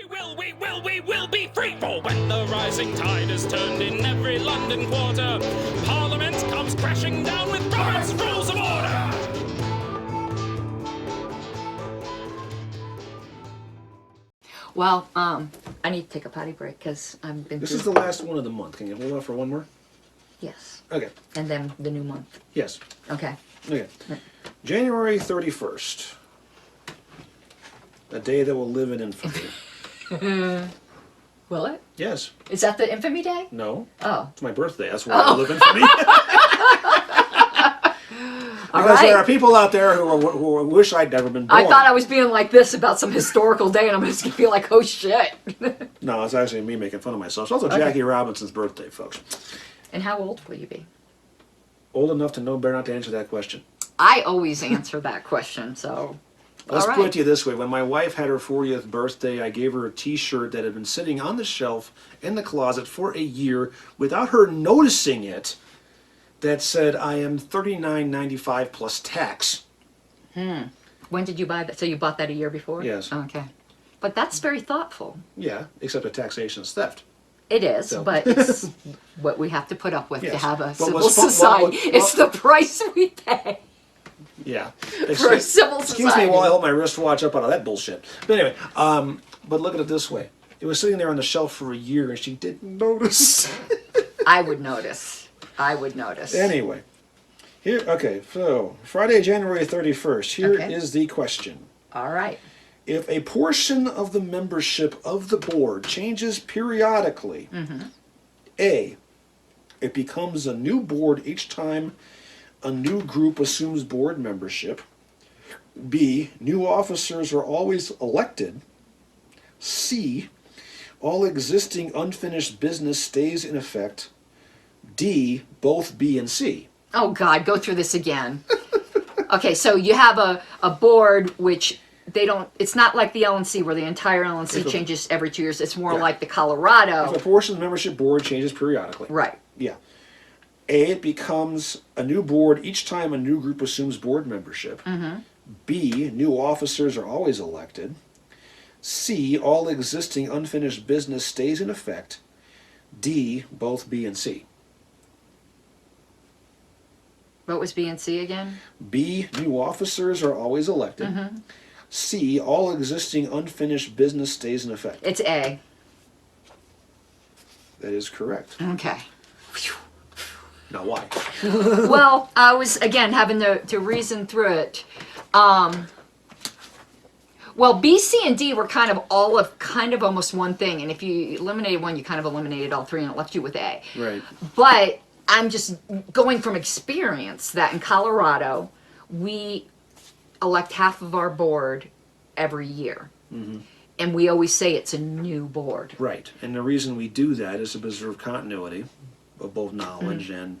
We will be free! For when the rising tide is turned in every London quarter, Parliament comes crashing down with Robert's Rules of Order! Well, I need to take a potty break because I've been This is the last one of the month. Can you hold on for one more? Yes. Okay. And then the new month. Yes. Okay. Okay. January 31st. A day that will live in infamy. Will it? Yes. Is that the infamy day? No. Oh. It's my birthday. That's why I live infamy. Because there are people out there who wish I'd never been born. I thought I was being like this about some historical day, and I'm just going to be like, oh, shit. No, it's actually me making fun of myself. It's also Jackie Robinson's birthday, folks. And how old will you be? Old enough to know better not to answer that question. I always answer that question, so... Let's put it to you this way. When my wife had her 40th birthday, I gave her a t-shirt that had been sitting on the shelf in the closet for a year without her noticing it that said, I am $39.95 plus tax. When did you buy that? So you bought that a year before? Yes. Okay. But that's very thoughtful. Yeah, except that taxation is theft. It is, So. but it's what we have to put up with to Yes. have a But civil what's fun- society. It's the price we pay Yeah. for a civil Excuse society. me while I hold my wristwatch up out of that bullshit. But anyway, but look at it this way. It was sitting there on the shelf for a year and she didn't notice. I would notice. I would notice. Anyway, here. Okay, so Friday, January 31st. Here is Okay. the question. All right. If a portion of the membership of the board changes periodically, A, it becomes a new board each time a new group assumes board membership. B, new officers are always elected. C, all existing unfinished business stays in effect. D, both B and C. Oh, God, go through this again. Okay, so you have a board which they don't, it's not like the LNC where the entire LNC changes every 2 years. It's more like the Colorado. If a portion of the membership board changes periodically. Right. Yeah. A, it becomes a new board each time a new group assumes board membership. B, new officers are always elected. C, all existing unfinished business stays in effect. D, both B and C. What was B and C again? B, new officers are always elected. C, all existing unfinished business stays in effect. It's A. That is correct. Okay. Now why? Well, I was, again, having to reason through it. Well, B, C, and D were kind of almost one thing. And if you eliminated one, you kind of eliminated all three and it left you with A. Right. But I'm just going from experience that in Colorado, we elect half of our board every year. And we always say it's a new board. Right. And the reason we do that is to preserve continuity of both knowledge and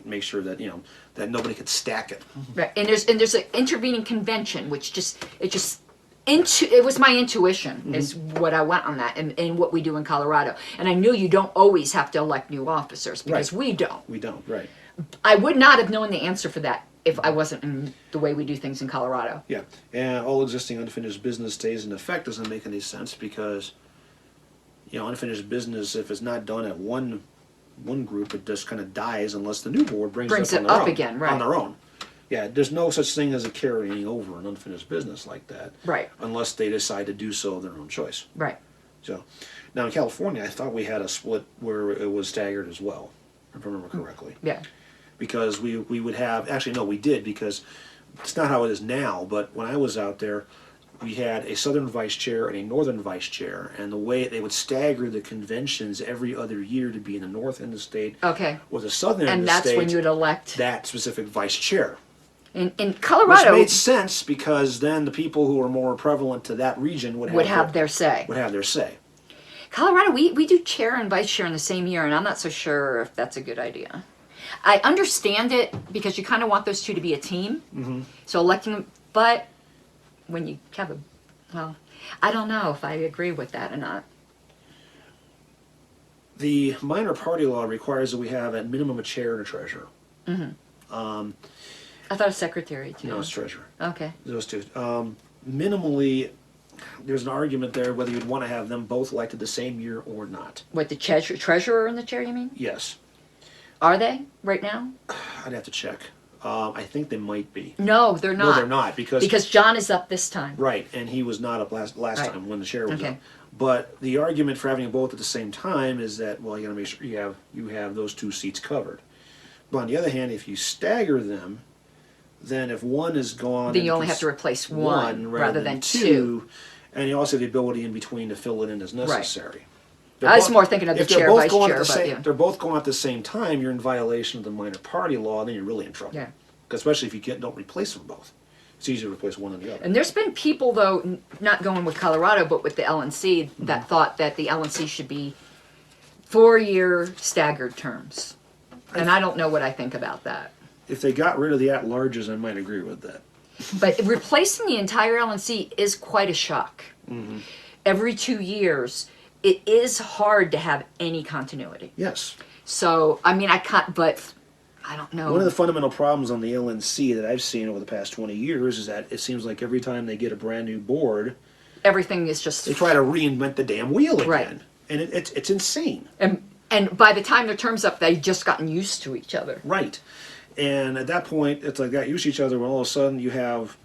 make sure that, you know, that nobody could stack it. Right. And there's an intervening convention, which it was my intuition is what I went on that and what we do in Colorado. And I knew you don't always have to elect new officers because we don't. We don't, right. I would not have known the answer for that if I wasn't in the way we do things in Colorado. Yeah. And all existing unfinished business stays in effect doesn't make any sense because, you know, unfinished business, if it's not done at one group, it just kind of dies unless the new board brings it up again, right. on their own. Yeah, there's no such thing as a carrying over an unfinished business like that. Right. Unless they decide to do so of their own choice. Right. So, now in California, I thought we had a split where it was staggered as well, if I remember correctly. Yeah. Because we would have, actually no, we did, because it's not how it is now, but when I was out there, we had a southern vice chair and a northern vice chair, and the way they would stagger the conventions every other year to be in the north end of the state was the southern end of the state. And that's when you would elect that specific vice chair. In Colorado, which made sense because then the people who were more prevalent to that region would have their say. Would have their say. Colorado, we do chair and vice chair in the same year, and I'm not so sure if that's a good idea. I understand it because you kind of want those two to be a team. So electing them, but when you have well, I don't know if I agree with that or not. The minor party law requires that we have at minimum a chair and a treasurer. I thought a secretary too. No, it's treasurer. Okay. Those two. Minimally, there's an argument there whether you'd want to have them both elected the same year or not. What, the treasurer and the chair, you mean? Yes. Are they right now? I'd have to check. I think they might be. No, they're not. No, they're not because John is up this time. right, and he was not up last Right. time when the chair was Okay. up. But the argument for having them both at the same time is that, well, you got to make sure you have those two seats covered. But on the other hand, if you stagger them, then if one is gone, Then you only have to replace one rather than two. two, and you also have the ability in between to fill it in as necessary. I was more thinking of the If they're chair, both vice going chair, at the but same, yeah. they're both going at the same time, you're in violation of the minor party law, then you're really in trouble. Yeah. Especially if you don't replace them both. It's easier to replace one than the other. And there's been people, though, not going with Colorado, but with the LNC, that thought that the LNC should be 4-year staggered terms. And I don't know what I think about that. If they got rid of the at-larges, I might agree with that. But replacing the entire LNC is quite a shock. Every 2 years, it is hard to have any continuity. Yes. So, I mean, I can't, but I don't know. One of the fundamental problems on the LNC that I've seen over the past 20 years is that it seems like every time they get a brand new board, Everything is just... they try to reinvent the damn wheel again. Right. And it's insane. And by the time their term's up, they've just gotten used to each other. Right. And at that point, it's like got used to each other when all of a sudden you have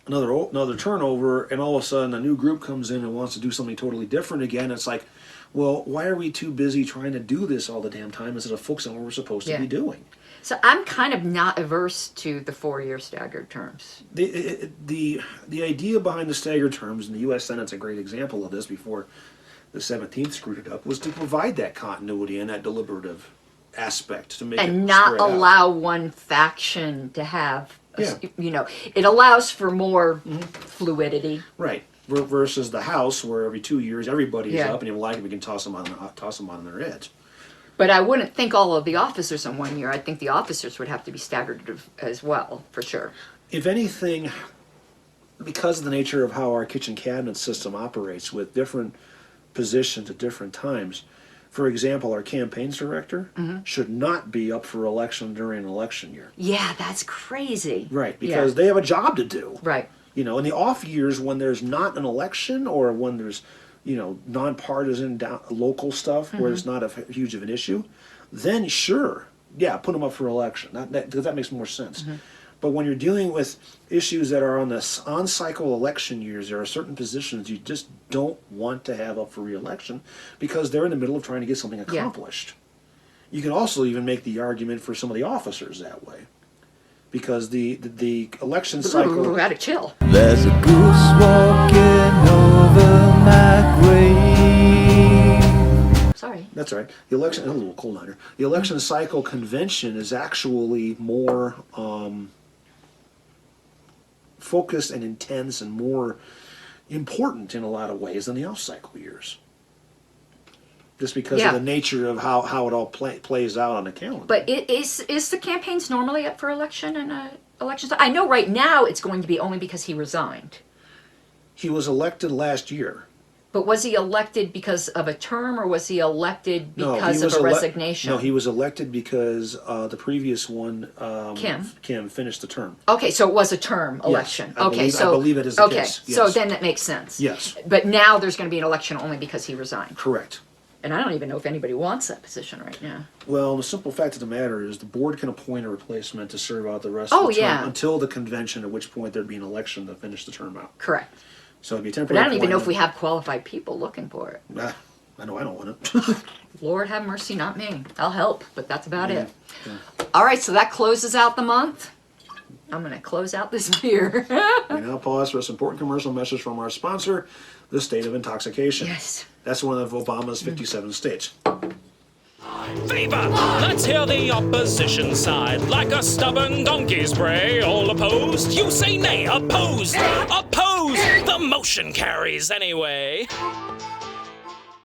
another turnover, and all of a sudden a new group comes in and wants to do something totally different again. It's like, well, why are we too busy trying to do this all the damn time instead of focusing on what we're supposed to be doing? So I'm kind of not averse to the 4-year staggered terms. The idea behind the staggered terms, and the U.S. Senate's a great example of this before the 17th screwed it up, was to provide that continuity and that deliberative aspect to make it And not spread out. allow one faction to have, Yeah. it allows for more fluidity. Right. Versus the House, where every 2 years everybody is Yeah. up, and if you like it, we can toss them on their heads. But I wouldn't think all of the officers in 1 year. I think the officers would have to be staggered as well, for sure. If anything, because of the nature of how our kitchen cabinet system operates with different positions at different times, for example, our campaigns director should not be up for election during an election year. Yeah, that's crazy. Right, because they have a job to do. Right. In the off years when there's not an election or when there's, nonpartisan local stuff where it's not huge of an issue, then sure, put them up for election. That makes more sense. But when you're dealing with issues that are on cycle election years, there are certain positions you just don't want to have up for re-election because they're in the middle of trying to get something accomplished. You can also even make the argument for some of the officers that way. Because the election cycle... Ooh, gotta chill. There's a goose walking over my grave. Sorry. That's all right. The election... a little cold out here. The election cycle convention is actually more focused and intense and more important in a lot of ways than the off-cycle years. Just because of the nature of how it all plays out on the calendar. But is the campaigns normally up for election and elections? I know right now it's going to be only because he resigned. He was elected last year. But was he elected because of a term, or was he elected because of a resignation? No, he was elected because the previous one, Kim finished the term. Okay, so it was a term election. I believe it is the case. So Yes. then that makes sense. Yes. But now there's going to be an election only because he resigned. Correct. And I don't even know if anybody wants that position right now. Well, the simple fact of the matter is the board can appoint a replacement to serve out the rest of the term until the convention, at which point there'd be an election to finish the term out. Correct. So it'd be a But temporary I don't even know if we appointment. have qualified people looking for it. I know I don't want it. Lord have mercy, not me. I'll help, but that's about it. Yeah. All right, so that closes out the month. I'm going to close out this beer. We now pause for this important commercial message from our sponsor, the State of Intoxication. Yes. That's one of Obama's 57 states. Fever! Let's hear the opposition side. Like a stubborn donkey's bray, all opposed. You say nay, opposed! Opposed! The motion carries anyway.